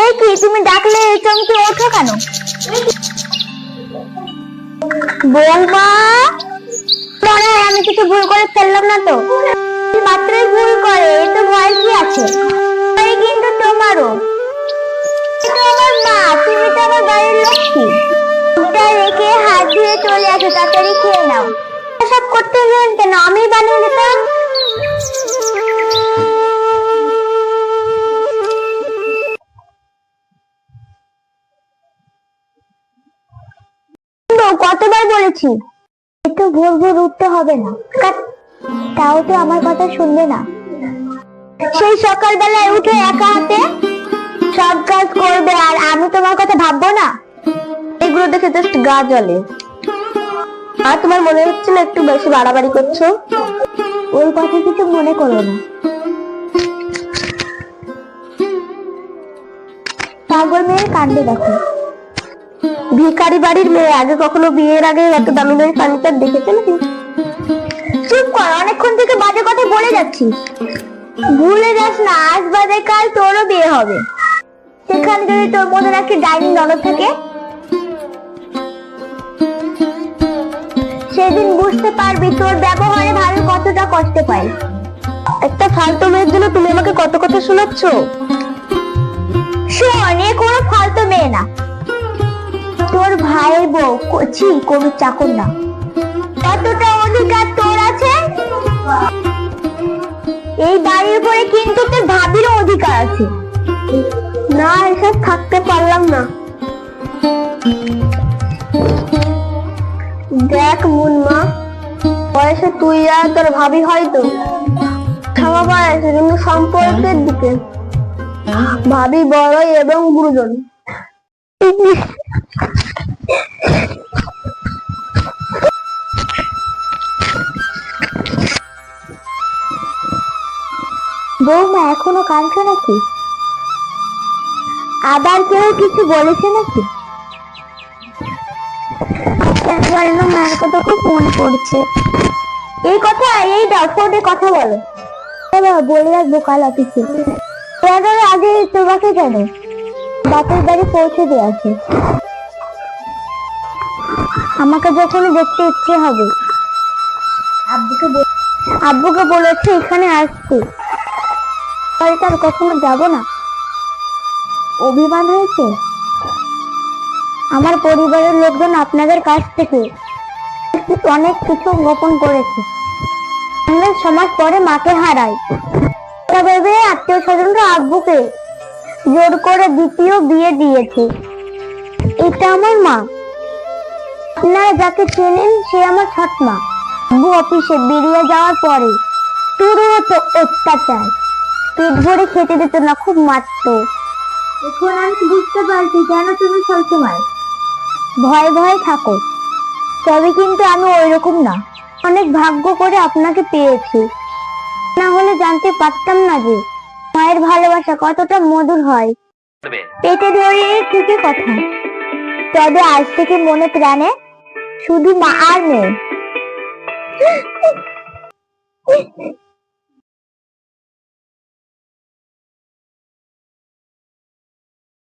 এই কি তুমি ডাকলে চমকে ওঠো কেন? বৌমা, মনে হয় আমি কিছু ভুল করে ফেললাম না তো? মাত্রই ভুল করে, এ তো ভয় কি আছে? কিন্তু তোমারও, আমার মা, তুমি তো আমার বাড়ির লক্ষ্মী। রেখে হাত ধুয়ে চলে আসো, তাড়াতাড়ি খেয়ে নাও। সব করতে গেলেন কেন? আমি বানিয়ে দিতাম। কতবার বলেছি একটু ভোর ভোর উঠতে হবে না, তাও তো আমার কথা শুনবে না। সেই সকালবেলায় উঠে একা হাতে সব কাজ করবে আর আমি তোমার কথা ভাববো না? এগুলো দেখে জাস্ট গা জ্বলে। আর তোমার মনে হচ্ছে না একটু বেশি বাড়াবাড়ি করছো? ওই কথা কিছু মনে করো না। পাগল মেয়ের কাণ্ডে দেখো। ভিখারি বাড়ির মেয়ে আগে কখনো বিয়ের আগে এত দামি দামি ফার্নিচার দেখেছে নাকি? চুপ কর, অনেকক্ষণ থেকে বাজে কথা বলে যাচ্ছি। ভুলে যাস না, আজ বাদে কাল তোরও বিয়ে হবে। সেখানে যদি তোর মনে রাখি ডাইনিং ননদ থাকে, সেদিন বুঝতে পারবি তোর ব্যবহারে ভালো কতটা কষ্ট পাই। একটা ফালতু মেয়ের জন্য তুমি আমাকে কত কথা শোনাচ্ছ? শোন, এ কোনো ফালতু মেয়ে না, তোর ভাইয়ের বউ, কবির চাকর না। কতটা অধিকার তোর আছে এই বাড়ির উপরে, কিন্তু তোর ভাবিরও অধিকার আছে। না, এসব থাকতে পারলাম না। দেখ মুনমা, বয়সে তুই আর তোর ভাবি হয়তো খাওয়া আছে, কিন্তু সম্পর্কের দিকে ভাবি বড়ই এবং গুরুজন। বৌমা এখনো কাঁদছে নাকি? আবার কেউ কিছু বলেছে নাকি? মায়ের কথা খুব মনে পড়ছে। এই কথা, এই দাও ফোনে কথা বলো। বলে রাখবো কাল অফিসে। আগে তোমাকে কেন বাপের বাড়ি পৌঁছে দিয়ে আছে। আমাকে যখন দেখতে ইচ্ছে হবে আব্বুকে বলেছে এখানে আসতে, আর কখনো যাব না। অভিমান হয়েছে? আমার পরিবারের লোকজন আপনাদের কাছ থেকে অনেক কিছু গোপন করেছে। সমাজ পরে মাকে হারায় ভেবে আত্মীয় স্বজনরা আব্বুকে জোর করে দ্বিতীয় বিয়ে দিয়েছে। এটা আমার মা, আপনারা যাকে চেনেন সে আমার ছোট মা। আব্বু অফিসে বেরিয়ে যাওয়ার পরে শুরু হতো অত্যাচার, পেট ভরে খেতে দিত না, খুব মারত। এখন আমি বুঝতে পারছি কেন তুমি সবসময় ভয়ে ভয়ে থাকো। তবে কিন্তু আমি ওইরকম না। অনেক ভাগ্য করে আপনাকে পেয়েছি, না হলে জানতে পারতাম না যে মায়ের ভালোবাসা কতটা মধুর হয়। পেটে ধরে ঠিকই কথা, তবে আজ থেকে মনে প্রাণে শুধু মা আর মেয়ে।